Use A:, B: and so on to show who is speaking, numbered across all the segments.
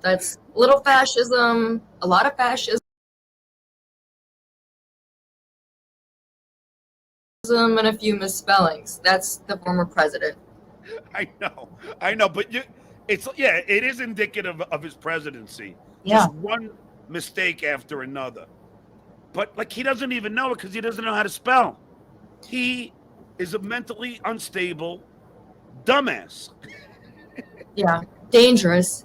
A: That's a little fascism, a lot of fascism, and a few misspellings. That's the former president.
B: I know, but it is indicative of his presidency.
A: Yeah.
B: Just one mistake after another. But like he doesn't even know it because he doesn't know how to spell. He is a mentally unstable dumbass.
A: Yeah. Dangerous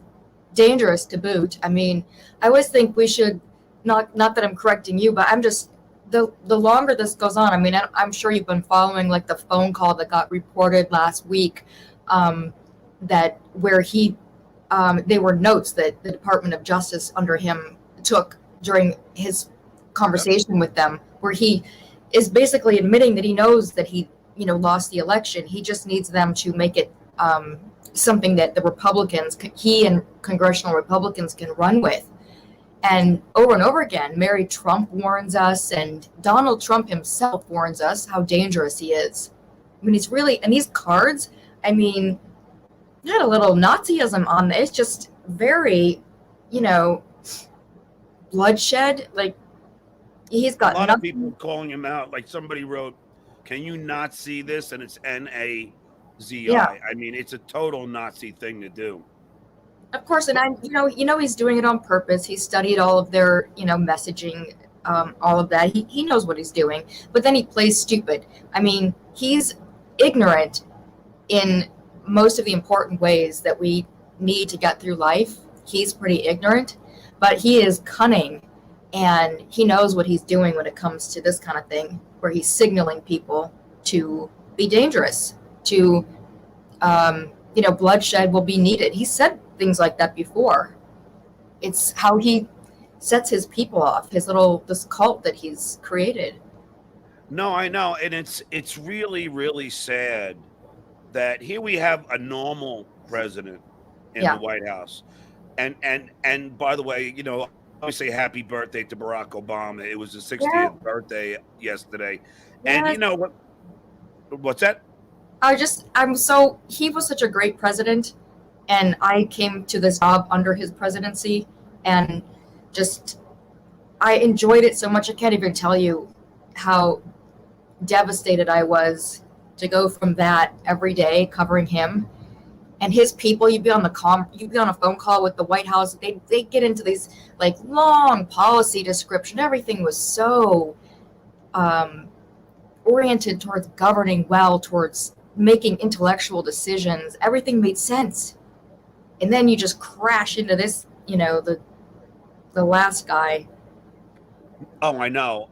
A: to boot. I mean, I always think we should not that I'm correcting you, but I'm just the longer this goes on. I mean, I'm sure you've been following like the phone call that got reported last week, that where they were notes that the Department of Justice under him took during his
B: Yep.
A: conversation with them, where he is basically admitting that he knows that he lost the election. He just needs them to make it something that the Republicans, he and congressional Republicans can run with. And over again, Mary Trump warns us, and Donald Trump himself warns us how dangerous he is. I mean, he's really, and these cards, I mean, had a little Nazism on it. It's just very, you know, bloodshed. Like, he's
B: A
A: got
B: lot of people
A: nothing.
B: calling him out. Like somebody wrote, "Can you not see this?" And it's Nazi.
A: Yeah,
B: I mean, it's a total Nazi thing to do.
A: of course. And
B: But
A: he's doing it on purpose. He studied all of their, messaging, all of that. He knows what he's doing, but then he plays stupid. I mean, he's ignorant in most of the important ways that we need to get through life. He's pretty ignorant, but he is cunning, and he knows what he's doing when it comes to this kind of thing, where he's signaling people to be dangerous, to, bloodshed will be needed. He said things like that before. It's how he sets his people off, this cult that he's created.
B: no, I know, and it's really really sad that here we have a normal president in the
A: Yeah.
B: White House, and by the way, I always say happy birthday to Barack Obama. It was his
A: Yeah.
B: 60th birthday yesterday, and
A: Yes.
B: you know what? What's that?
A: He was such a great president, and I came to this job under his presidency, and just, I enjoyed it so much. I can't even tell you how devastated I was to go from that every day covering him and his people. You'd be on a phone call with the White House. They get into these like long policy description. Everything was so um, oriented towards governing well, towards making intellectual decisions. Everything made sense, and then you just crash into this. The last guy.
B: Oh, I know.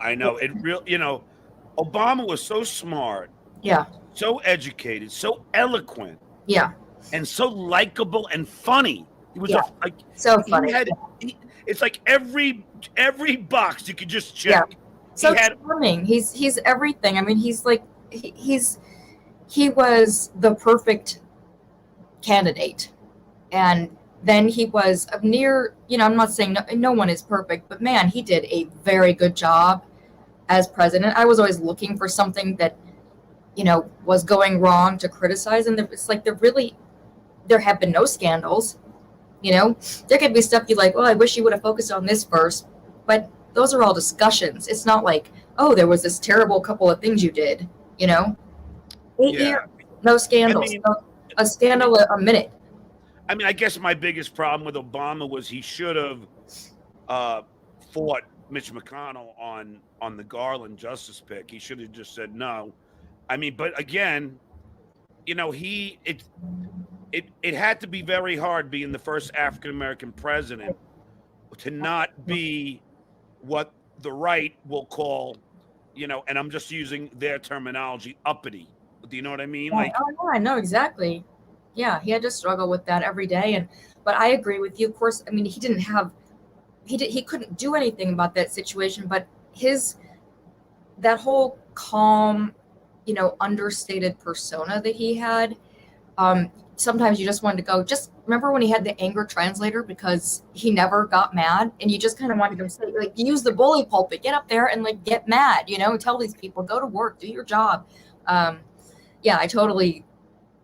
B: Obama was so smart,
A: Yeah,
B: so educated, so eloquent,
A: yeah,
B: and so likable and funny. He was
A: yeah.
B: like
A: So
B: he
A: funny.
B: had. It's like every box you could just
A: Yeah,
B: check. He
A: so
B: had.
A: charming. He's everything. I mean, he's like he was the perfect candidate, and then he was a near. I'm not saying no one is perfect, but man, he did a very good job as president. I was always looking for something that was going wrong to criticize, and it's like there have been no scandals. There could be stuff you like, oh, I wish you would have focused on this first, but those are all discussions. It's not like, oh, there was this terrible couple of things you did. you know 8 years,
B: Yeah.
A: no
B: I
A: scandals.
B: mean,
A: A
B: I mean,
A: scandal a minute.
B: I guess my biggest problem with Obama was he should have uh, fought Mitch McConnell on the Garland justice pick. He should have just said no. But again, he it had to be very hard being the first African American president to not be what the right will call, and I'm just using their terminology, uppity. Do you know what I mean?
A: Yeah,
B: Like,
A: oh, yeah, I know exactly. Yeah, he had to struggle with that every day, but I agree with you. Of course, I mean, he couldn't do anything about that situation, but his that whole calm, understated persona that he had. Sometimes you just wanted to go. Just remember when he had the anger translator, because he never got mad, and you just kind of wanted to say, like, use the bully pulpit, get up there and like get mad, tell these people, go to work, do your job. Um, yeah,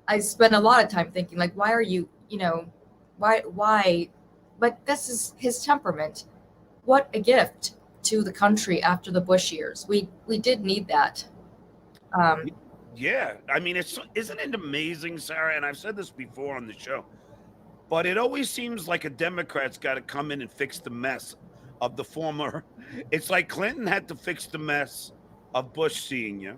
A: I spent a lot of time thinking, like, why are you, why but this is his temperament. What a gift to the country after the Bush years. We did need that. Um,
B: Yeah, I mean, isn't it amazing, Sarah? And I've said this before on the show, but it always seems like a Democrat's got to come in and fix the mess of the former. It's like Clinton had to fix the mess of Bush Senior,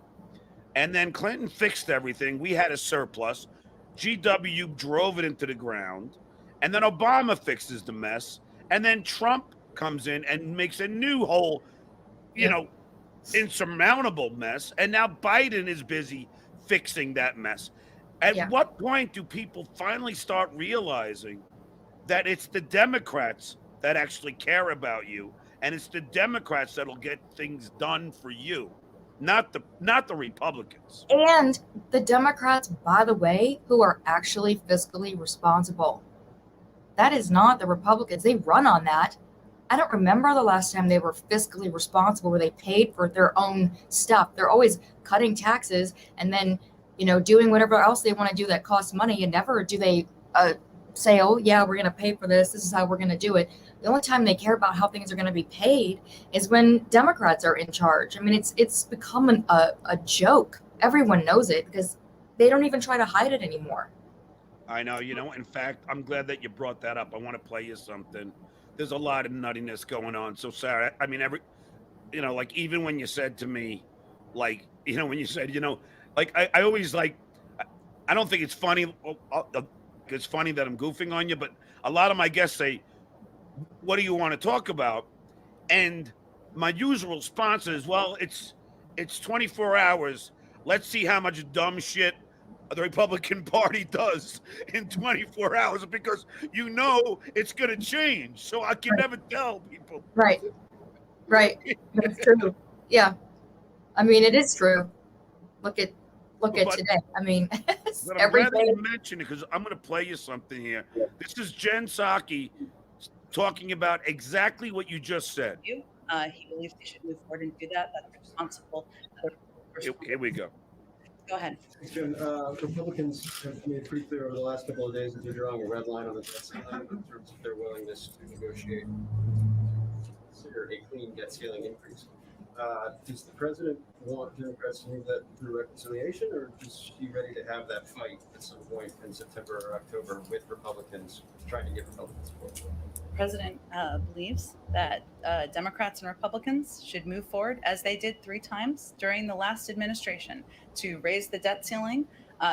B: and then Clinton fixed everything. We had a surplus. GW drove it into the ground, and then Obama fixes the mess, and then Trump comes in and makes a new whole, you
A: yeah,
B: know, insurmountable mess, and now Biden is busy fixing that mess. At
A: yeah.
B: what point do people finally start realizing that it's the Democrats that actually care about you, and it's the Democrats that'll get things done for you, not the Republicans?
A: And the Democrats, by the way, who are actually fiscally responsible. That is not the Republicans. They run on that. I don't remember the last time they were fiscally responsible where they paid for their own stuff. They're always cutting taxes and then, doing whatever else they want to do that costs money. And never do they say, oh, yeah, we're going to pay for this. This is how we're going to do it. The only time they care about how things are going to be paid is when Democrats are in charge. I mean, it's become a joke. Everyone knows it because they don't even try to hide it anymore.
B: I know, in fact, I'm glad that you brought that up. I want to play you something. There's a lot of nuttiness going on. So, Sarah, I mean, like even when you said to me, like, when you said, like, I always like, I don't think it's funny. It's funny that I'm goofing on you, but a lot of my guests say, what do you want to talk about? And my usual response is, well, it's 24 hours. Let's see how much dumb shit the Republican Party does in 24 hours, because it's going to change. So I can never tell people.
A: Right. That's true. Yeah. I mean, it is true. Look at today. I mean,
B: But I'm glad that you mentioned it, because I'm going to play you something here. This is Jen Psaki talking about exactly what you just said.
C: He believes they should move forward and do that. That's responsible.
B: Here we go.
C: Go ahead.
D: Jim, Republicans have made pretty clear over the last couple of days that they're drawing a red line on the debt ceiling in terms of their willingness to negotiate, consider a clean debt ceiling increase. Does the president want Democrats to move that through reconciliation, or is he ready to have that fight at some point in September or October with Republicans, trying to get Republicans support?
C: The president believes that Democrats and Republicans should move forward, as they did 3 times during the last administration, to raise the debt ceiling,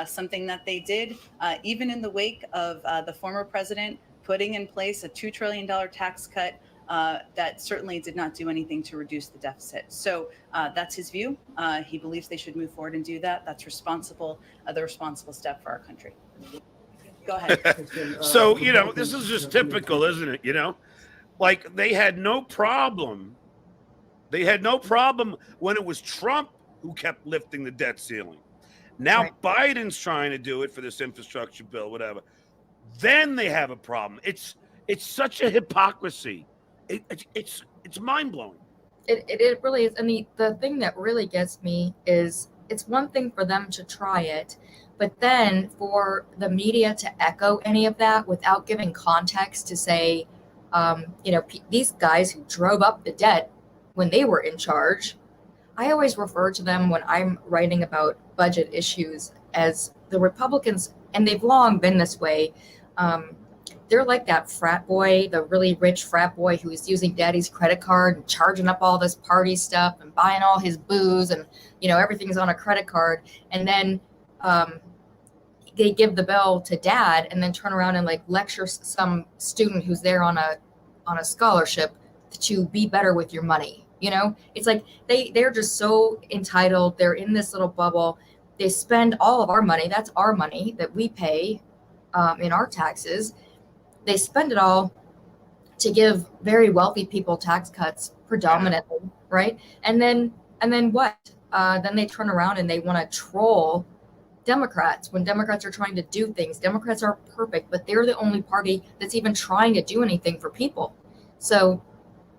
C: something that they did even in the wake of the former president putting in place a $2 trillion tax cut that certainly did not do anything to reduce the deficit. So that's his view. He believes they should move forward and do that. That's responsible, the responsible step for our country. Go ahead.
B: So, this is just typical, isn't it? Like they had no problem. They had no problem when it was Trump who kept lifting the debt ceiling. Now Biden's trying to do it for this infrastructure bill, whatever. Then they have a problem. It's such a hypocrisy. It's mind blowing.
A: It really is. And the thing that really gets me is it's one thing for them to try it, but then for the media to echo any of that without giving context to say, these guys who drove up the debt when they were in charge, I always refer to them when I'm writing about budget issues as the Republicans, and they've long been this way. They're like that frat boy, the really rich frat boy who is using daddy's credit card and charging up all this party stuff and buying all his booze and, everything's on a credit card. And then they give the bill to dad and then turn around and like lecture some student who's there on a scholarship to be better with your money. It's like they're just so entitled. They're in this little bubble. They spend all of our money. That's our money that we pay in our taxes. They spend it all to give very wealthy people tax cuts predominantly, right? And then what? Then they turn around and they want to troll Democrats when Democrats are trying to do things. Democrats aren't perfect, but they're the only party that's even trying to do anything for people. So,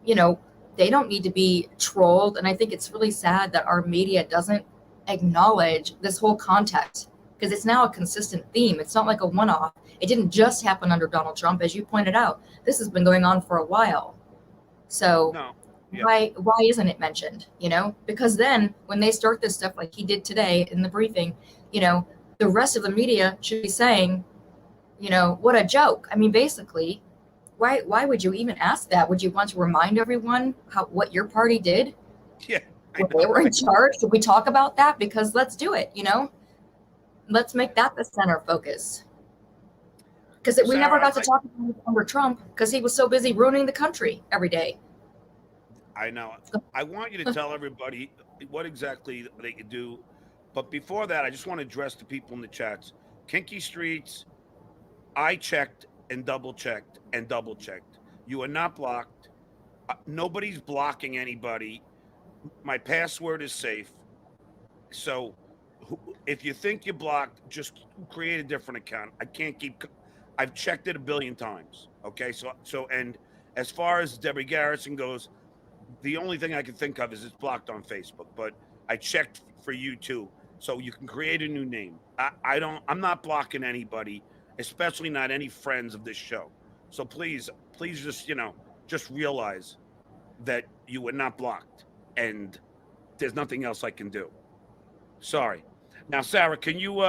A: they don't need to be trolled. And I think it's really sad that our media doesn't acknowledge this whole context. because it's now a consistent theme. It's not like a one-off. It didn't just happen under Donald Trump, as you pointed out. This has been going on for a while. So
B: No. Yeah.
A: why isn't it mentioned? Because then when they start this stuff like he did today in the briefing, the rest of the media should be saying, what a joke. I mean, basically, why would you even ask that? Would you want to remind everyone what your party did?
B: Yeah.
A: When they were in charge? Should we talk about that? Because let's do it, Let's make that the center focus. Because we never got to talk about it under Trump because he was so busy ruining the country every day.
B: I know. I want you to tell everybody what exactly they could do. But before that, I just want to address the people in the chats. Kinky Streets, I checked and double checked and double checked. You are not blocked. Nobody's blocking anybody. My password is safe. So if you think you're blocked, just create a different account. I've checked it a billion times. Okay. So, and as far as Debbie Garrison goes, the only thing I can think of is it's blocked on Facebook, but I checked for you too. So you can create a new name. I'm not blocking anybody, especially not any friends of this show. So please just realize that you were not blocked and there's nothing else I can do. Sorry. Now, Sarah, can you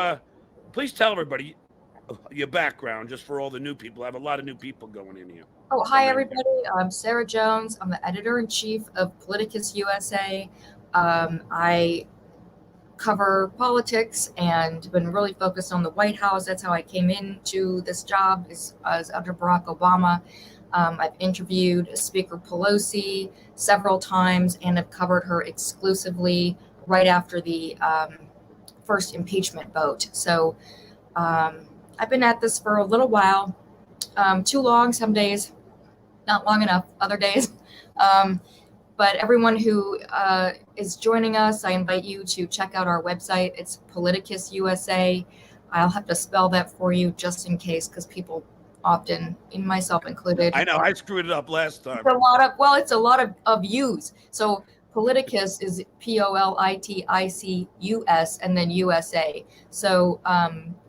B: please tell everybody your background just for all the new people? I have a lot of new people going in here.
A: Oh, hi, everybody. I'm Sarah Jones. I'm the editor-in-chief of Politicus USA. I cover politics and been really focused on the White House. That's how I came into this job as under Barack Obama. I've interviewed Speaker Pelosi several times and have covered her exclusively right after the first impeachment vote. So I've been at this for a little while, too long some days, not long enough other days. But everyone who is joining us, I invite you to check out our website. It's Politicus USA. I'll have to spell that for you just in case, because people often, myself included.
B: I know, I screwed it up last time.
A: It's a lot of U's. So Politicus is Politicus and then USA. So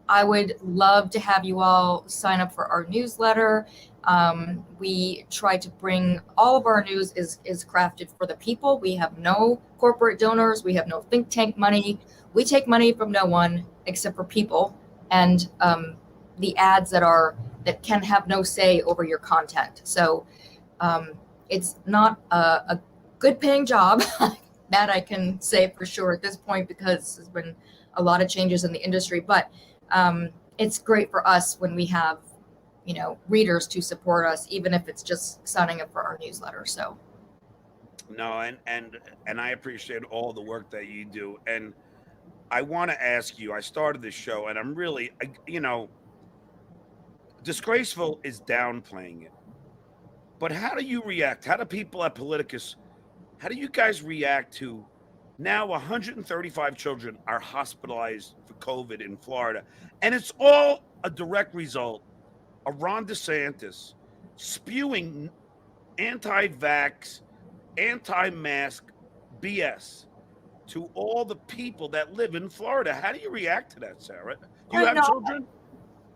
A: I would love to have you all sign up for our newsletter. We try to bring all of our news is crafted for the people. We have no corporate donors. We have no think tank money. We take money from no one except for people and the ads that can have no say over your content. So it's not a good paying job that I can say for sure at this point, because there's been a lot of changes in the industry, but it's great for us when we have readers to support us, even if it's just signing up for our newsletter. So
B: no, and I appreciate all the work that you do. And I want to ask you, I started this show and I'm really, disgraceful is downplaying it, but how do you react? How do people at Politicus, how do you guys react to now 135 children are hospitalized for COVID in Florida? And it's all a direct result of Ron DeSantis spewing anti-vax, anti-mask BS to all the people that live in Florida. How do you react to that, Sarah? Do you have children?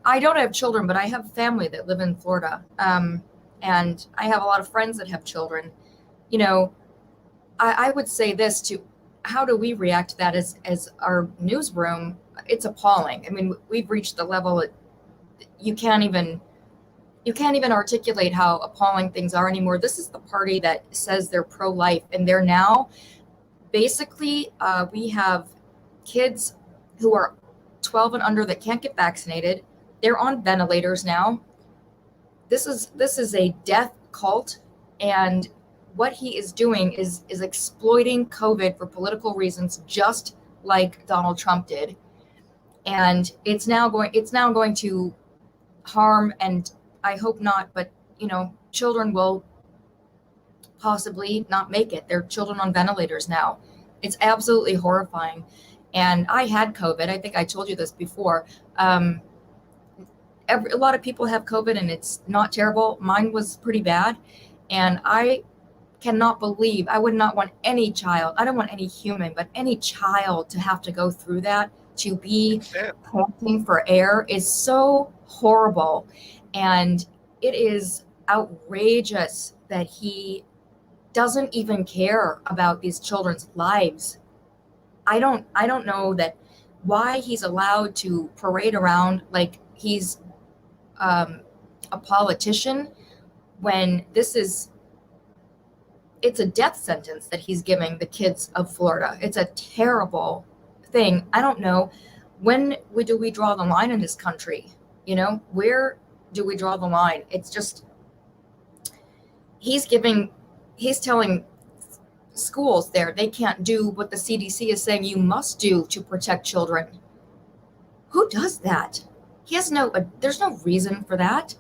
A: I don't have children, but I have family that live in Florida. And I have a lot of friends that have children. I would say this to, how do we react to that as our newsroom? It's appalling. I mean, we've reached the level that you can't even articulate how appalling things are anymore. This is the party that says they're pro-life, and they're now basically, we have kids who are 12 and under that can't get vaccinated. They're on ventilators now. This is a death cult, and what he is doing is exploiting COVID for political reasons, just like Donald Trump did. And it's now going to harm, and I hope not, but children will possibly not make it. They're children on ventilators now. It's absolutely horrifying. And I had COVID. I think I told you this before. A lot of people have COVID and it's not terrible. Mine was pretty bad. And I cannot believe, I would not want any child, I don't want any human, but any child to have to go through that to be
B: Yeah.
A: panting for air is so horrible. And it is outrageous that he doesn't even care about these children's lives. I don't know that why he's allowed to parade around like he's a politician when it's a death sentence that he's giving the kids of Florida. It's a terrible thing. I don't know, when do we draw the line in this country? Where do we draw the line? It's just, he's telling schools there they can't do what the CDC is saying you must do to protect children. Who does that? There's no reason for that.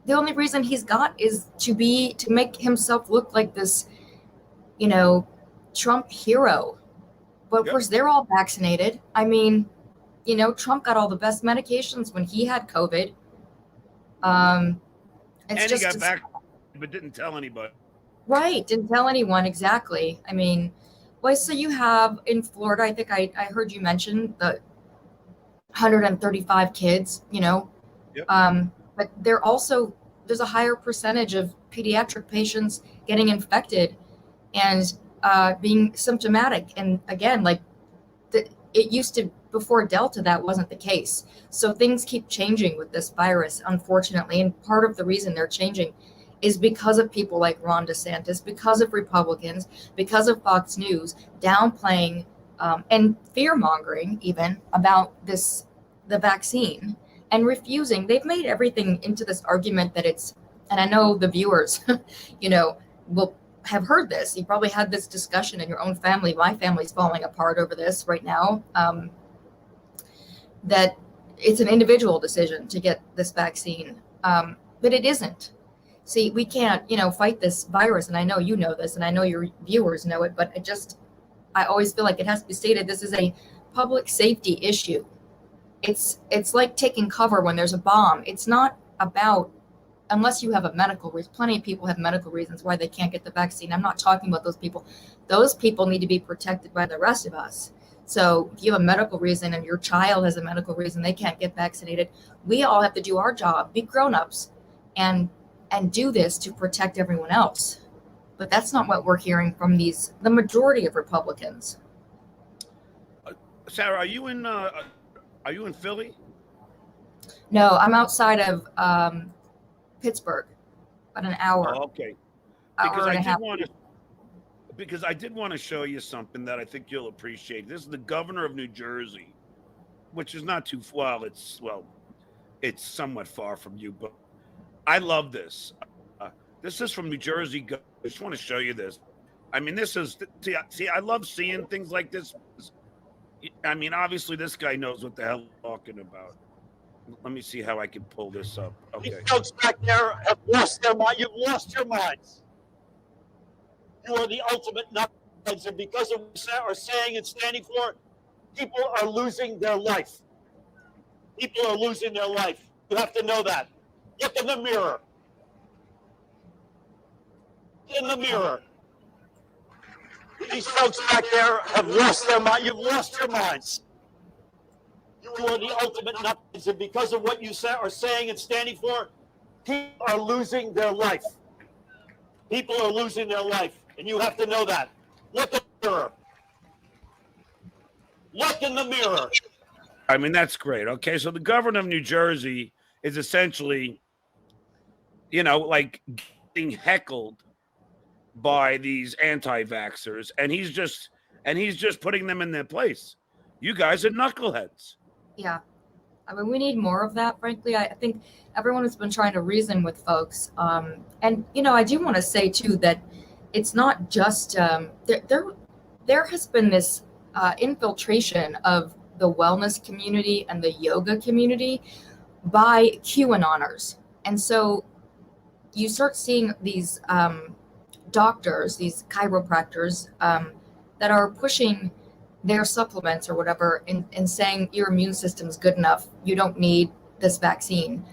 A: The only reason he's got is to make himself look like this, Trump hero. But of course, they're all vaccinated. I mean, Trump got all the best medications when he had COVID.
B: And he got back, but didn't tell anybody.
A: Right, didn't tell anyone, exactly. I mean, well, so you have in Florida, I think I heard you mention the 135 kids,
B: Yep.
A: But there's a higher percentage of pediatric patients getting infected and being symptomatic. And again, it used to, before Delta, that wasn't the case. So things keep changing with this virus, unfortunately. And part of the reason they're changing is because of people like Ron DeSantis, because of Republicans, because of Fox News downplaying and fear-mongering even about the vaccine and refusing. They've made everything into this argument that it's, and I know the viewers, will have heard this. You probably had this discussion in your own family. My family's falling apart over this right now, that it's an individual decision to get this vaccine, but it isn't. See, we can't, fight this virus, and I know you know this, and I know your viewers know it, but I always feel like it has to be stated, this is a public safety issue. It's like taking cover when there's a bomb. It's not about, unless you have a medical reason. Plenty of people have medical reasons why they can't get the vaccine. I'm not talking about those people. Those people need to be protected by the rest of us. So if you have a medical reason and your child has a medical reason they can't get vaccinated, we all have to do our job, be grown-ups, and do this to protect everyone else. But that's not what we're hearing from the majority of Republicans.
B: Sarah, are you in Philly?
A: No, I'm outside of Pittsburgh, about an hour.
B: Oh, okay. Because I did want to show you something that I think you'll appreciate. This is the governor of New Jersey, which is not too well. It's somewhat far from you, but I love this. This is from New Jersey. I just want to show you this. I mean, see, I love seeing things like this. I mean, obviously, this guy knows what the hell he's talking about. Let me see how I can pull this up. Okay.
E: These folks back there have lost their mind. You've lost your minds. You are the ultimate nutheads, and because of what you are saying and standing for, people are losing their life. People are losing their life. You have to know that. Look in the mirror. In the mirror. These folks back there have lost their mind. You've lost your minds. You are the ultimate nutheads, and because of what you are saying and standing for, people are losing their life. People are losing their life, and you have to know that. Look in the mirror. Look in the mirror.
B: I mean, that's great. Okay, so the governor of New Jersey is essentially, like getting heckled by these anti-vaxxers, and he's just putting them in their place. You guys are knuckleheads.
A: Yeah. I mean, we need more of that, frankly. I think everyone has been trying to reason with folks. And, I do want to say, too, that it's not just there has been this infiltration of the wellness community and the yoga community by QAnoners. And so you start seeing these doctors, these chiropractors that are pushing their supplements or whatever and saying your immune system is good enough. You don't need this vaccine.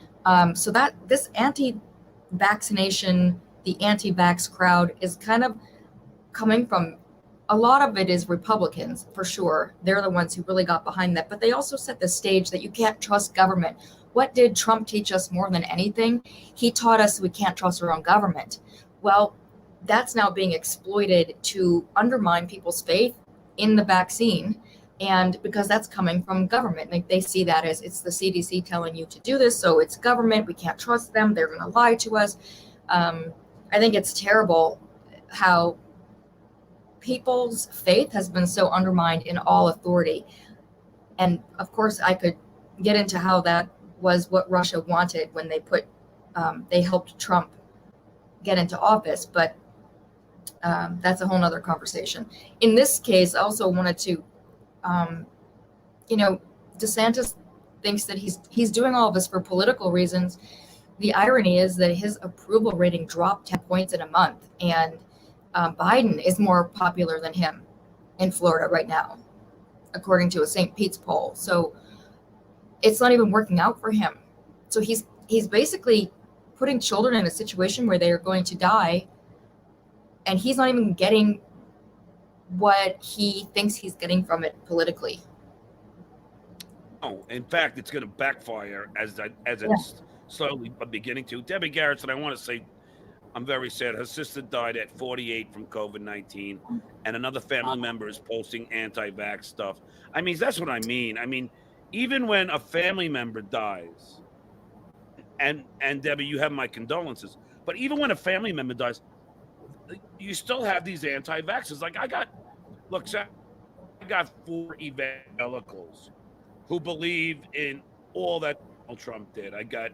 A: So that this anti-vaccination, the anti-vax crowd is kind of coming from a lot of it is Republicans, for sure. They're the ones who really got behind that. But they also set the stage that you can't trust government. What did Trump teach us more than anything? He taught us we can't trust our own government. Well, that's now being exploited to undermine people's faith in the vaccine. And because that's coming from government, like they see that as it's the CDC telling you to do this. So it's government. We can't trust them. They're going to lie to us. I think it's terrible how people's faith has been so undermined in all authority. And of course, I could get into how that was what Russia wanted when they helped Trump get into office, but that's a whole nother conversation. In this case, I also wanted to, DeSantis thinks that he's doing all of this for political reasons. The irony is that his approval rating dropped 10 points in a month, and Biden is more popular than him in Florida right now, according to a St. Pete's poll. So it's not even working out for him. So he's basically putting children in a situation where they are going to die, and he's not even getting what he thinks he's getting from it politically.
B: Oh, in fact, it's going to backfire as it's slowly beginning to. Debbie Garrettson, I want to say, I'm very sad. Her sister died at 48 from COVID-19, and another family member is posting anti-vax stuff. I mean, that's what I mean. I mean, even when a family member dies, and Debbie, you have my condolences, but even when a family member dies, you still have these anti-vaxxers. Like I got 4 evangelicals who believe in all that Donald Trump did. I got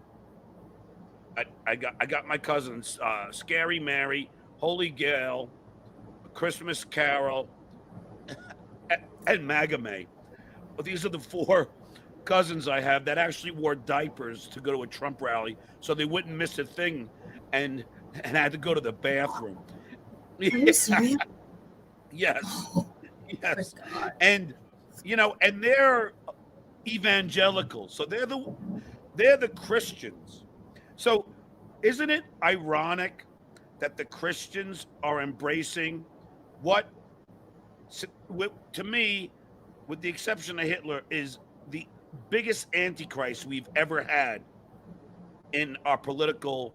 B: my cousins, Scary Mary, Holy Gail, Christmas Carol, and MAGA May. But these are the 4 cousins I have that actually wore diapers to go to a Trump rally so they wouldn't miss a thing and had to go to the bathroom.
A: Are you serious?
B: Yes. Yes. And and they're evangelicals. So they're the Christians. So isn't it ironic that the Christians are embracing what, to me, with the exception of Hitler, is the biggest antichrist we've ever had in our political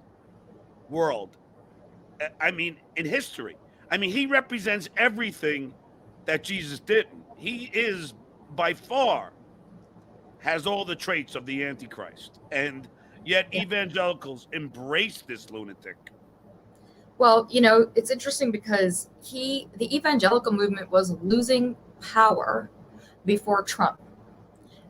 B: world? I mean, in history. I mean, he represents everything that Jesus didn't. He is, by far, has all the traits of the Antichrist. And yet evangelicals embrace this lunatic.
A: Well, it's interesting because the evangelical movement was losing power before Trump.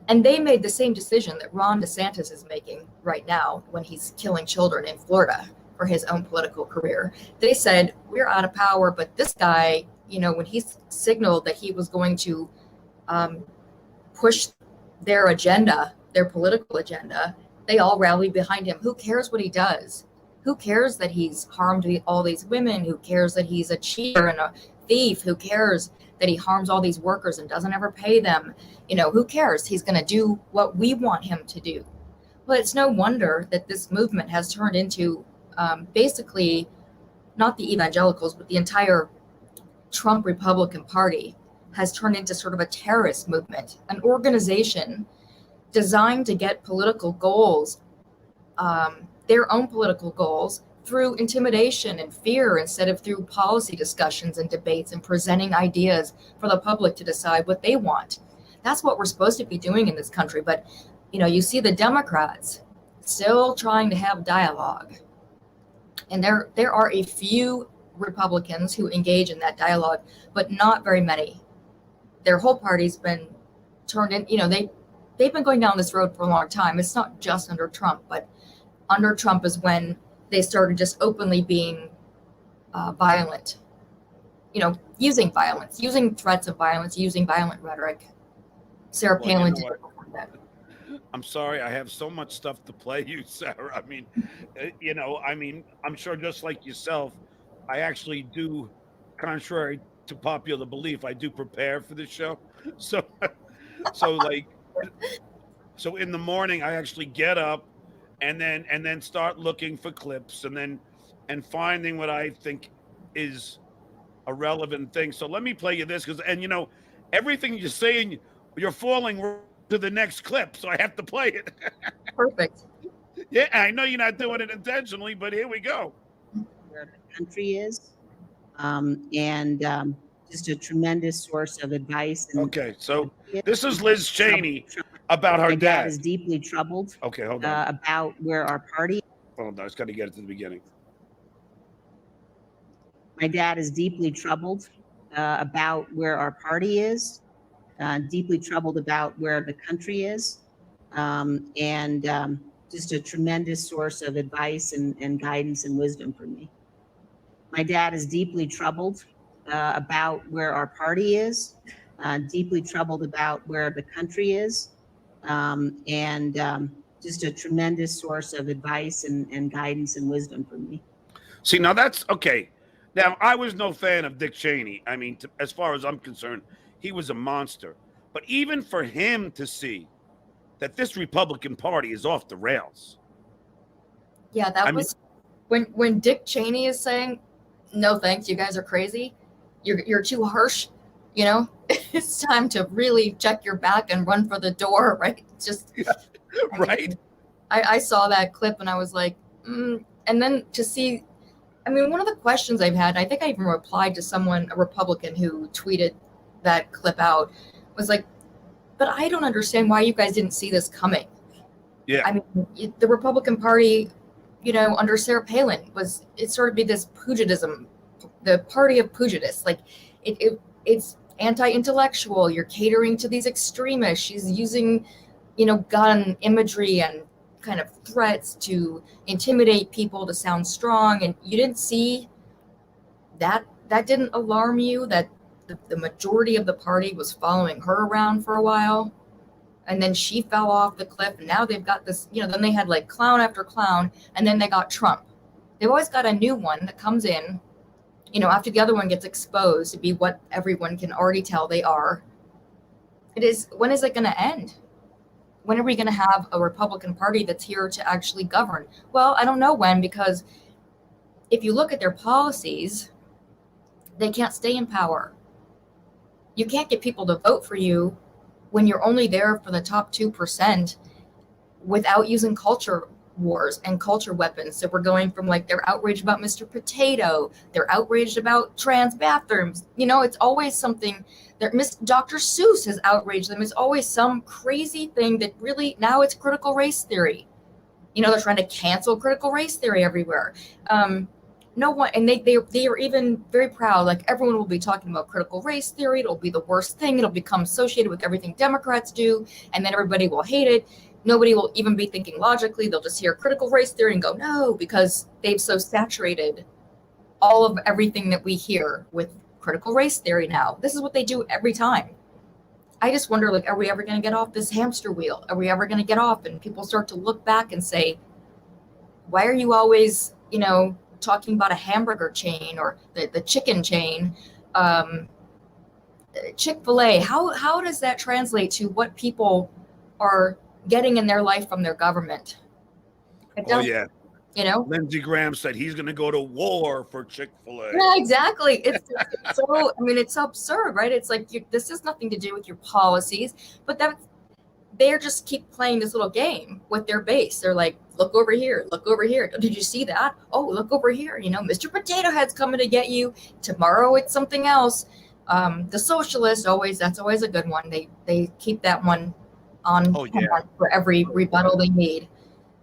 A: And they made the same decision that Ron DeSantis is making right now when he's killing children in Florida for his own political career. They said, we're out of power, but this guy, when he signaled that he was going to push their agenda, their political agenda, they all rallied behind him. Who cares what he does? Who cares that he's harmed all these women? Who cares that he's a cheater and a thief? Who cares that he harms all these workers and doesn't ever pay them? Who cares? He's going to do what we want him to do. Well, it's no wonder that this movement has turned into basically not the evangelicals, but the entire Trump Republican Party has turned into sort of a terrorist movement, an organization designed to get political goals, their own political goals, through intimidation and fear instead of through policy discussions and debates and presenting ideas for the public to decide what they want. That's what we're supposed to be doing in this country. But, you see the Democrats still trying to have dialogue. And there are a few Republicans who engage in that dialogue, but not very many. Their whole party's been turned in, they've been going down this road for a long time. It's not just under Trump, but under Trump is when they started just openly being violent, using violence, using threats of violence, using violent rhetoric. Sarah Palin did it before that.
B: I'm sorry, I have so much stuff to play you, Sarah. I mean, I'm sure just like yourself, I actually do, contrary to popular belief, I do prepare for this show. So in the morning, I actually get up and then start looking for clips and finding what I think is a relevant thing. So let me play you this everything you're saying, you're falling to the next clip. So I have to play it.
A: Perfect.
B: Yeah, I know you're not doing it intentionally, but here we go.
F: Where the country is, and just a tremendous source of advice. And
B: Okay, so this is Liz Cheney about her
F: my dad
B: dad.
F: is deeply troubled
B: Okay, hold on.
F: about where our party.
B: Hold on, I just got to get it to the beginning.
F: My dad is deeply troubled about where our party is, deeply troubled about where the country is, and just a tremendous source of advice and guidance and wisdom for me. My dad is deeply troubled about where our party is, deeply troubled about where the country is, and just a tremendous source of advice and guidance and wisdom for me.
B: See, now that's okay. Now, I was no fan of Dick Cheney. I mean, as far as I'm concerned, he was a monster. But even for him to see that this Republican Party is off the rails.
A: Yeah, that was when Dick Cheney is saying, "No thanks, you guys are crazy. You're too harsh." It's time to really check your back and run for the door, right? Just
B: right.
A: I saw that clip and I was like, and then to see. I mean, one of the questions I've had, I think I even replied to someone, a Republican who tweeted that clip out, was like, but I don't understand why you guys didn't see this coming.
B: Yeah.
A: I mean, the Republican Party, under Sarah Palin it sort of be this pugilism, the party of pugilists. Like it's anti-intellectual. You're catering to these extremists. She's using, gun imagery and kind of threats to intimidate people to sound strong. And you didn't see that didn't alarm you, that the majority of the party was following her around for a while, and then she fell off the cliff, and now they've got this, then they had like clown after clown, and then they got Trump. They've always got a new one that comes in, after the other one gets exposed to be what everyone can already tell they are. When is it going to end? When are we going to have a Republican Party that's here to actually govern? Well, I don't know when, because if you look at their policies, they can't stay in power. You can't get people to vote for you when you're only there for the top 2% without using culture wars and culture weapons. So we're going from they're outraged about Mr. Potato, they're outraged about trans bathrooms. It's always something that Dr. Seuss has outraged them. It's always some crazy thing that really, now it's critical race theory. They're trying to cancel critical race theory everywhere. No one, and they are even very proud. Everyone will be talking about critical race theory. It'll be the worst thing. It'll become associated with everything Democrats do, and then everybody will hate it. Nobody will even be thinking logically. They'll just hear critical race theory and go, no, because they've so saturated all of everything that we hear with critical race theory now. This is what they do every time. I just wonder, are we ever going to get off this hamster wheel? Are we ever going to get off? And people start to look back and say, why are you always, talking about a hamburger chain or the chicken chain, Chick-fil-A? How does that translate to what people are getting in their life from their government?
B: Oh, yeah.
A: Lindsey
B: Graham said he's going to go to war for Chick-fil-A.
A: Yeah, exactly. It's so, it's so absurd, right? It's this has nothing to do with your policies, but they're just keep playing this little game with their base. They're like, look over here, look over here. Did you see that? Oh, look over here. Mr. Potato Head's coming to get you. Tomorrow it's something else. The socialist, that's always a good one. They keep that one on for every rebuttal they need.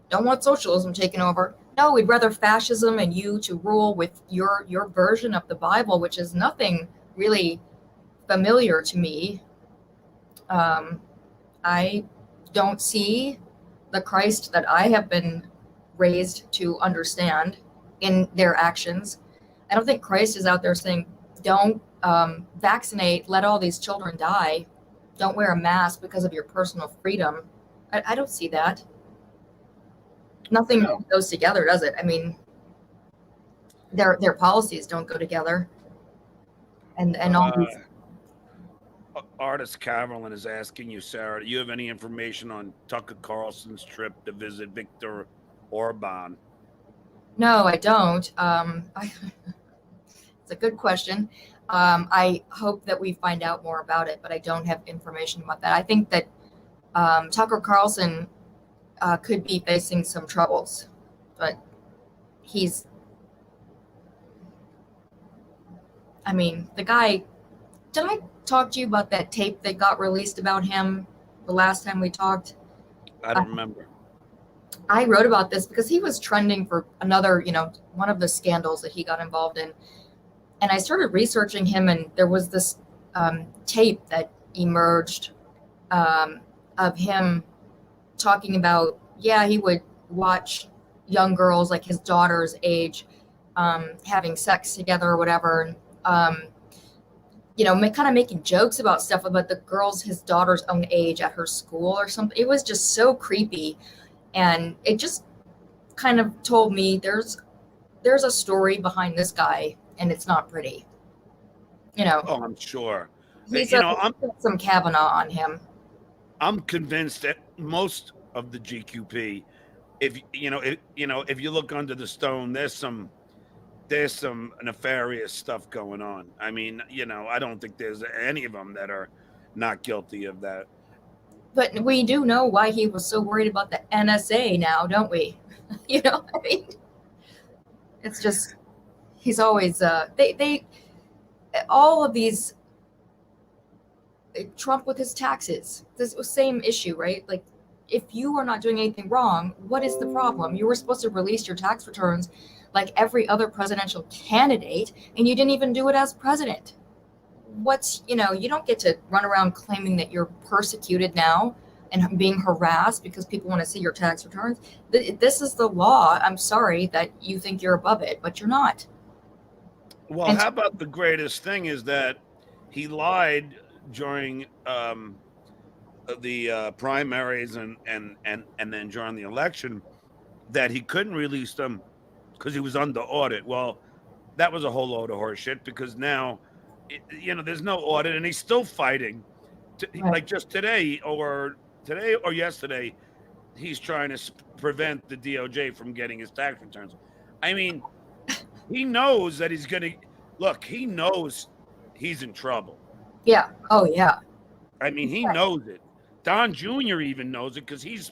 A: Don't want socialism taking over. No, we'd rather fascism and you to rule with your version of the Bible, which is nothing really familiar to me. I don't see the Christ that I have been raised to understand in their actions. I don't think Christ is out there saying, don't vaccinate, let all these children die. Don't wear a mask because of your personal freedom. I don't see that. Nothing goes together, does it? I mean, their policies don't go together. And all these.
B: Artist Carolyn is asking you, Sarah, do you have any information on Tucker Carlson's trip to visit Viktor Orban?
A: No, I don't. It's a good question. I hope that we find out more about it, but I don't have information about that. I think that Tucker Carlson could be facing some troubles, but he's, I mean, the guy, did I talk to you about that tape that got released about him the last time we talked?
B: I don't remember.
A: I wrote about this because he was trending for another, one of the scandals that he got involved in. And I started researching him, and there was this tape that emerged of him talking about, he would watch young girls like his daughter's age having sex together or whatever. And, kind of making jokes about stuff about the girls his daughter's own age at her school or something. It was just so creepy. And it just kind of told me there's a story behind this guy, and it's not pretty.
B: Oh, I'm sure.
A: He's
B: I'm
A: some Kavanaugh on him.
B: I'm convinced that most of the GQP, if you look under the stone, there's some nefarious stuff going on. I mean, I don't think there's any of them that are not guilty of that.
A: But we do know why he was so worried about the NSA now, don't we? I mean, it's just, he's always, all of these, Trump with his taxes, this same issue, right? Like, if you are not doing anything wrong, what is the problem? You were supposed to release your tax returns like every other presidential candidate, and you didn't even do it as president. You don't get to run around claiming that you're persecuted now and being harassed because people want to see your tax returns. This is the law. I'm sorry that you think you're above it, but you're not.
B: Well, how about the greatest thing is that he lied during the primaries and then during the election that he couldn't release them because he was under audit. Well, that was a whole load of horse shit, because now, there's no audit, and he's still fighting.
A: Right.
B: Like just today or yesterday, he's trying to prevent the DOJ from getting his tax returns. I mean, he knows that he's going to look. He knows he's in trouble.
A: Yeah. Oh, yeah.
B: I mean, he knows it. Don Jr. even knows it because he's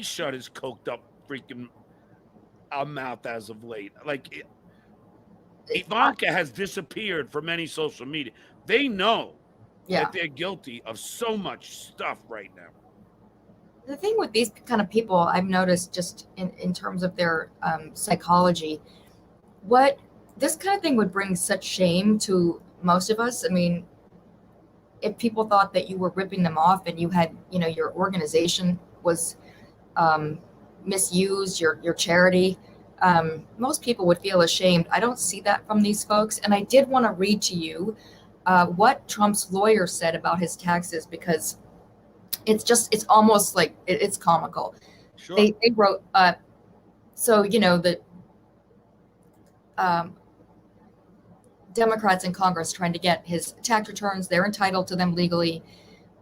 B: shut his coked up freaking mouth as of late. Like, Ivanka has disappeared from any social media. They know that they're guilty of so much stuff right now.
A: The thing with these kind of people, I've noticed just in terms of their psychology, what this kind of thing would bring such shame to most of us. I mean, if people thought that you were ripping them off and you had, your organization was misused, your charity, most people would feel ashamed. I don't see that from these folks. And I did want to read to you what Trump's lawyer said about his taxes, because it's almost like it's comical.
B: Sure.
A: They wrote, the Democrats in Congress trying to get his tax returns. They're entitled to them legally.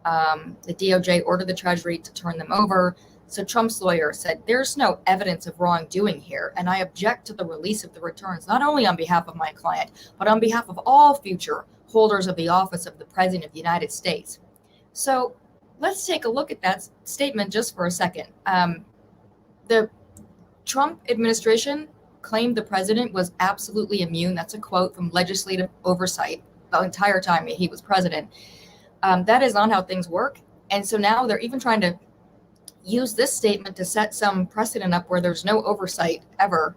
A: The DOJ ordered the Treasury to turn them over. So Trump's lawyer said, there's no evidence of wrongdoing here, and I object to the release of the returns, not only on behalf of my client, but on behalf of all future holders of the office of the President of the United States. So let's take a look at that statement just for a second. The Trump administration claimed the president was absolutely immune. That's a quote from legislative oversight the entire time he was president. That is not how things work. And so now they're even trying to use this statement to set some precedent up where there's no oversight ever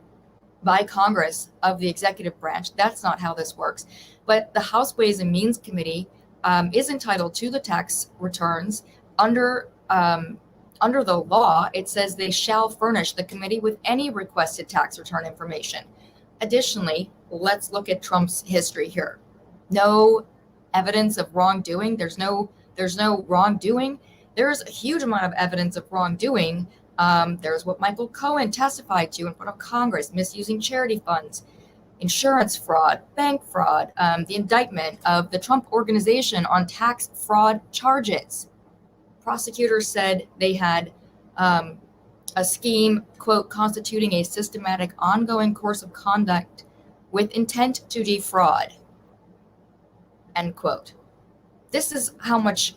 A: by Congress of the executive branch. That's not how this works. But the House Ways and Means Committee is entitled to the tax returns under the law. It says they shall furnish the committee with any requested tax return information. Additionally, let's look at Trump's history here. No evidence of wrongdoing. There's no wrongdoing. There's a huge amount of evidence of wrongdoing. There's what Michael Cohen testified to in front of Congress, misusing charity funds, insurance fraud, bank fraud, the indictment of the Trump organization on tax fraud charges. Prosecutors said they had a scheme, quote, constituting a systematic ongoing course of conduct with intent to defraud. end quote. This is how much,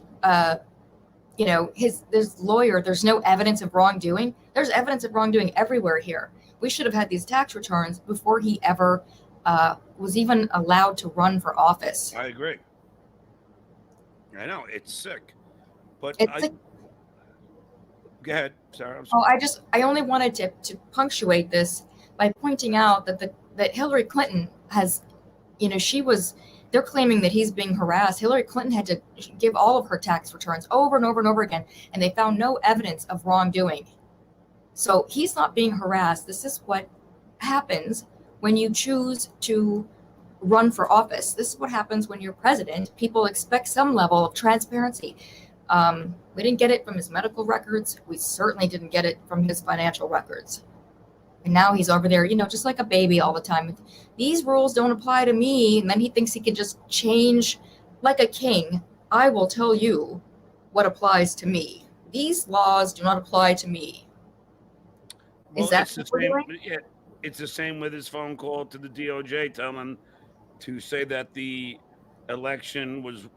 A: his lawyer, there's no evidence of wrongdoing. There's evidence of wrongdoing everywhere here. We should have had these tax returns before he ever was even allowed to run for office.
B: I agree. I know, it's sick. But go ahead, Sarah.
A: I only wanted to punctuate this by pointing out that Hillary Clinton has, they're claiming that he's being harassed. Hillary Clinton had to give all of her tax returns over and over and over again, and they found no evidence of wrongdoing. So he's not being harassed. This is what happens when you choose to run for office. This is what happens when you're president. People expect some level of transparency. We didn't get it from his medical records. We certainly didn't get it from his financial records. And now he's over there, just like a baby all the time. These rules don't apply to me. And then he thinks he can just change like a king. I will tell you what applies to me. These laws do not apply to me. Is that
B: it's the same? Yeah, it's the same with his phone call to the DOJ telling to say that the election was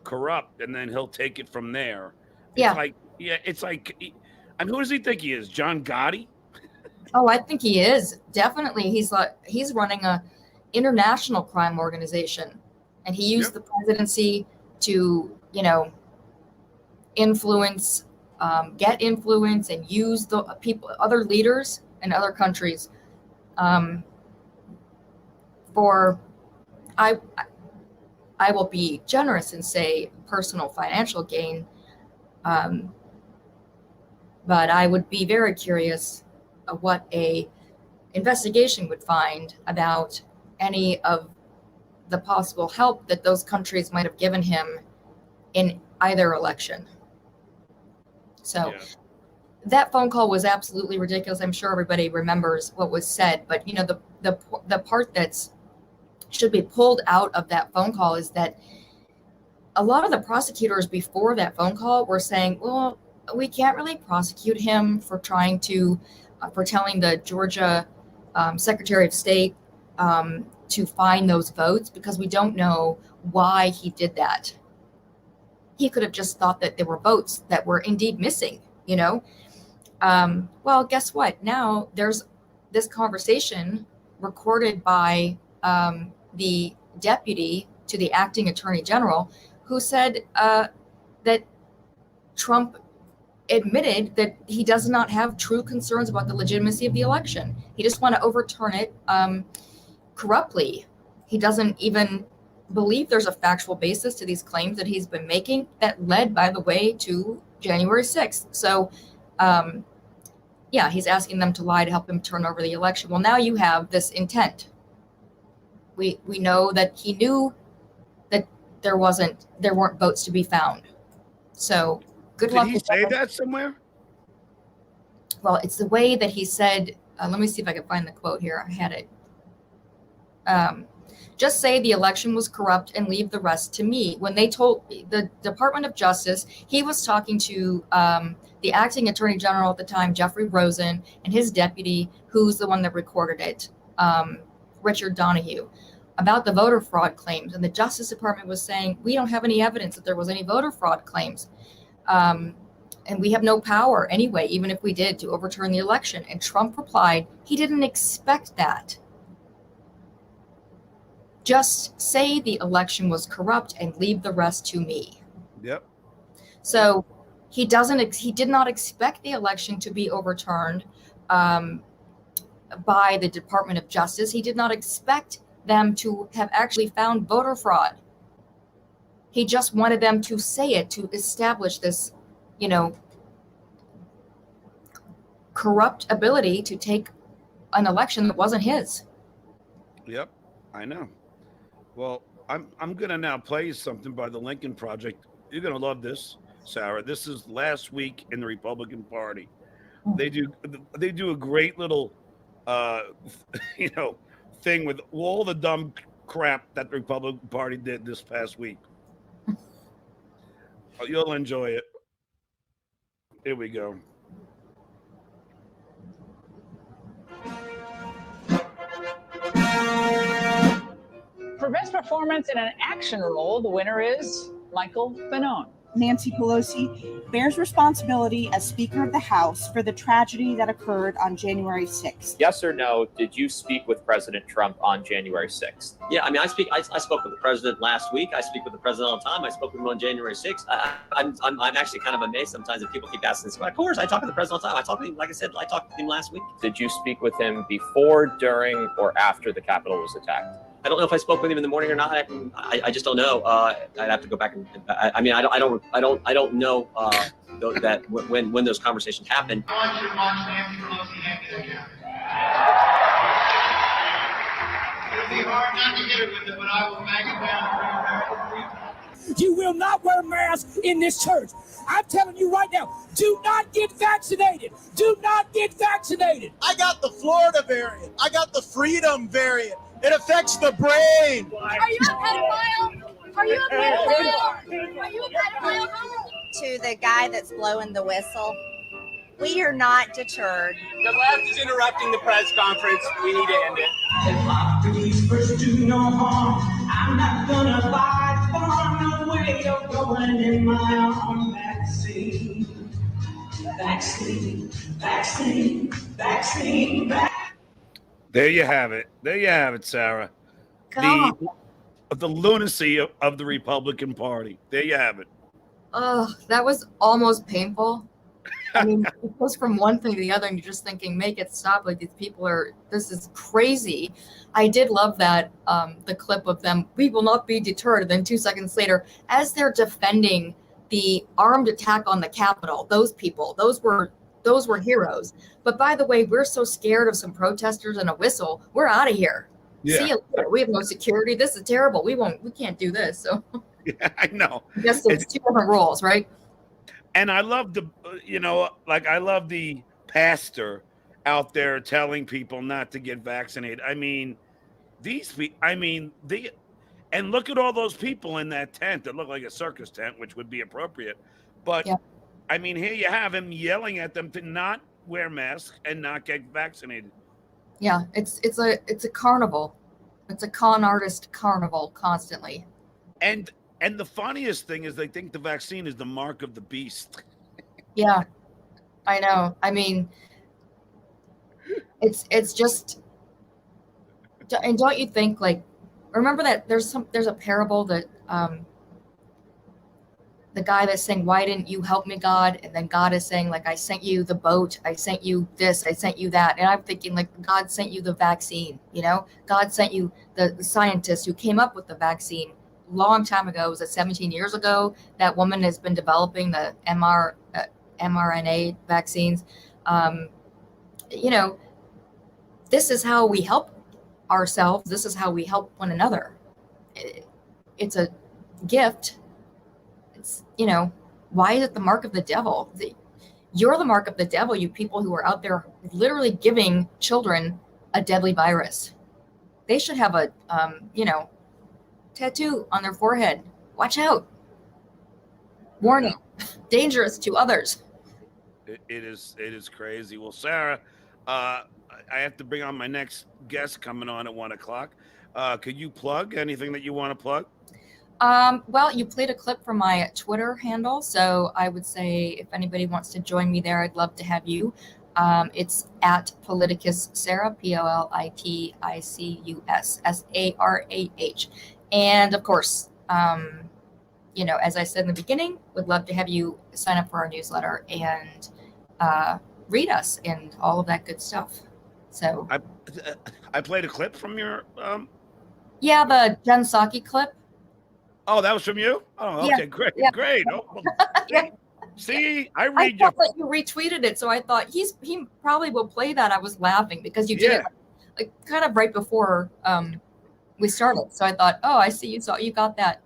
B: corrupt, and then he'll take it from there. It's like, and who does he think he is? John Gotti?
A: Oh, I think he is. Definitely. He's running a international crime organization, and he used the presidency to, influence, get influence, and use the people, other leaders in other countries I will be generous and say personal financial gain, but I would be very curious of what a investigation would find about any of the possible help that those countries might have given him in either election. So that phone call was absolutely ridiculous. I'm sure everybody remembers what was said, but the part that's should be pulled out of that phone call is that a lot of the prosecutors before that phone call were saying, well, we can't really prosecute him for trying to, for telling the Georgia Secretary of State to find those votes because we don't know why he did that. He could have just thought that there were votes that were indeed missing, Well, guess what? Now there's this conversation recorded by the deputy to the acting attorney general who said that Trump admitted that he does not have true concerns about the legitimacy of the election. He just want to overturn it corruptly. He doesn't even believe there's a factual basis to these claims that he's been making that led, by the way, to January 6th. So, he's asking them to lie to help him turn over the election. Well, now you have this intent. We know that he knew that there weren't votes to be found. So good luck.
B: Did he say that somewhere?
A: Well, it's the way that he said. Let me see if I can find the quote here. I had it. Just say the election was corrupt and leave the rest to me. When they told the Department of Justice, he was talking to the acting attorney general at the time, Jeffrey Rosen, and his deputy, who's the one that recorded it, Richard Donahue, about the voter fraud claims. And the Justice Department was saying, we don't have any evidence that there was any voter fraud claims. And we have no power anyway, even if we did, to overturn the election. And Trump replied, he didn't expect that. Just say the election was corrupt and leave the rest to me.
B: Yep.
A: So he did not expect the election to be overturned by the Department of Justice. He did not expect them to have actually found voter fraud. He just wanted them to say it to establish this, corrupt ability to take an election that wasn't his.
B: Yep, I know. Well, I'm gonna now play you something by the Lincoln Project. You're gonna love this, Sarah. This is last week in the Republican Party. They do a great little thing with all the dumb crap that the Republican Party did this past week. You'll enjoy it. Here we go.
G: for Best Performance in an Action Role, the winner is Michael Fanone.
H: Nancy Pelosi bears responsibility as Speaker of the House for the tragedy that occurred on January 6th.
I: Yes or no, did you speak with President Trump on January 6th?
J: Yeah, I mean, I spoke with the president last week. I speak with the president all the time. I spoke with him on January 6th. I'm actually kind of amazed sometimes that people keep asking this. Of course, I talk to the president all the time. I talked to him, like I said, I talked to him last week.
I: Did you speak with him before, during, or after the Capitol was attacked?
J: I don't know if I spoke with him in the morning or not. I just don't know. I'd have to go back and I mean, I don't know that when those conversations happened.
K: I want you to watch Nancy Pelosi hand me that camera. It'll be hard not to hit her with it, but I will bang it down for you.
L: You will not wear masks in this church. I'm telling you right now, do not get vaccinated. Do not get vaccinated.
M: I got the Florida variant. I got the Freedom variant. It affects the brain.
N: Are you a pedophile? Are you a pedophile? Are you a pedophile?
O: To the guy that's blowing the whistle, we are not deterred.
P: The left is interrupting the press conference. We need to end it.
Q: If I please first do no harm, I'm not gonna buy far no way of going in my own vaccine. Vaccine, vaccine, vaccine, vaccine.
B: There you have it. There you have it, Sarah. The lunacy of the Republican Party. There you have it.
A: Oh, that was almost painful. I mean, it goes from one thing to the other, and you're just thinking, make it stop. Like, these people this is crazy. I did love that, the clip of them, we will not be deterred. And then 2 seconds later, as they're defending the armed attack on the Capitol, those people, those were heroes. But by the way, we're so scared of some protesters and a whistle. We're out of here.
B: Yeah.
A: See you later. We have no security. This is terrible. We can't do this. So
B: yeah, I know.
A: I guess it's two different rules, right?
B: And I love I love the pastor out there telling people not to get vaccinated. I mean, and look at all those people in that tent that look like a circus tent, which would be appropriate. But yeah. I mean, here you have him yelling at them to not wear masks and not get vaccinated.
A: Yeah, it's a carnival. It's a con artist carnival constantly.
B: And the funniest thing is they think the vaccine is the mark of the beast.
A: Yeah, I know. I mean, it's just, and don't you think, like, remember that there's a parable that the guy that's saying, why didn't you help me, God? And then God is saying, like, I sent you the boat, I sent you this, I sent you that. And I'm thinking, like, God sent you the vaccine, you know? God sent you the scientists who came up with the vaccine long time ago. Was it 17 years ago? That woman has been developing the mRNA vaccines. You know, this is how we help ourselves. This is how we help one another. It's a gift. You know, why is it the mark of the devil? You're the mark of the devil, you people who are out there literally giving children a deadly virus. They should have a, tattoo on their forehead. Watch out. Warning, dangerous to others.
B: It is crazy. Well, Sarah, I have to bring on my next guest coming on at 1:00. Could you plug anything that you want to plug?
A: Well, you played a clip from my Twitter handle, so I would say if anybody wants to join me there, I'd love to have you. It's at Politicus Sarah, POLITICUS SARAH. And of course, as I said in the beginning, would love to have you sign up for our newsletter and read us and all of that good stuff. So
B: I played a clip from your
A: yeah, the Jen Psaki clip.
B: Oh, that was from you? Oh, okay, yeah. Great, yeah. Great. Oh, well,
A: yeah.
B: See, I read
A: I thought that you retweeted it, so I thought he probably will play that. I was laughing because you did it like kind of right before we started. So I thought, oh, I see you got that.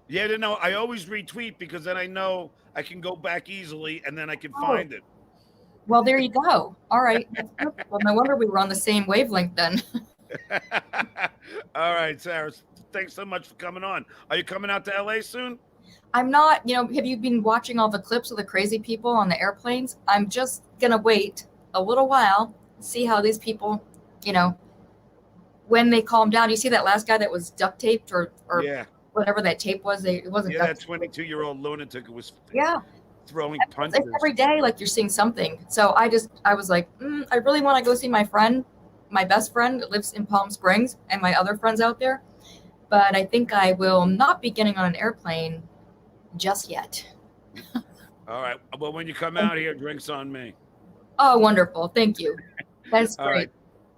B: Yeah, no, I always retweet because then I know I can go back easily and then I can find it.
A: Well, there you go. All right. That's perfect. Well, no wonder we were on the same wavelength then.
B: All right, Sarah. Thanks so much for coming on. Are you coming out to LA soon?
A: I'm not. Have you been watching all the clips of the crazy people on the airplanes? I'm just going to wait a little while, see how these people, when they calm down, you see that last guy that was duct taped or
B: Yeah.
A: whatever that tape was. It wasn't.
B: Yeah,
A: duct
B: that 22-year-old lunatic who was
A: Yeah.
B: throwing
A: It's
B: punches.
A: every day, like you're seeing something. So I was like, I really want to go see my friend, my best friend that lives in Palm Springs, and my other friends out there. But I think I will not be getting on an airplane just yet.
B: All right. Well, when you come out here, drinks on me.
A: Oh, wonderful. Thank you. That's
B: All
A: great.
B: right.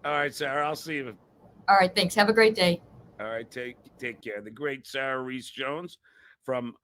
B: All right, Sarah. I'll see you.
A: All right. Thanks. Have a great day.
B: All right. Take care. The great Sarah Reese Jones from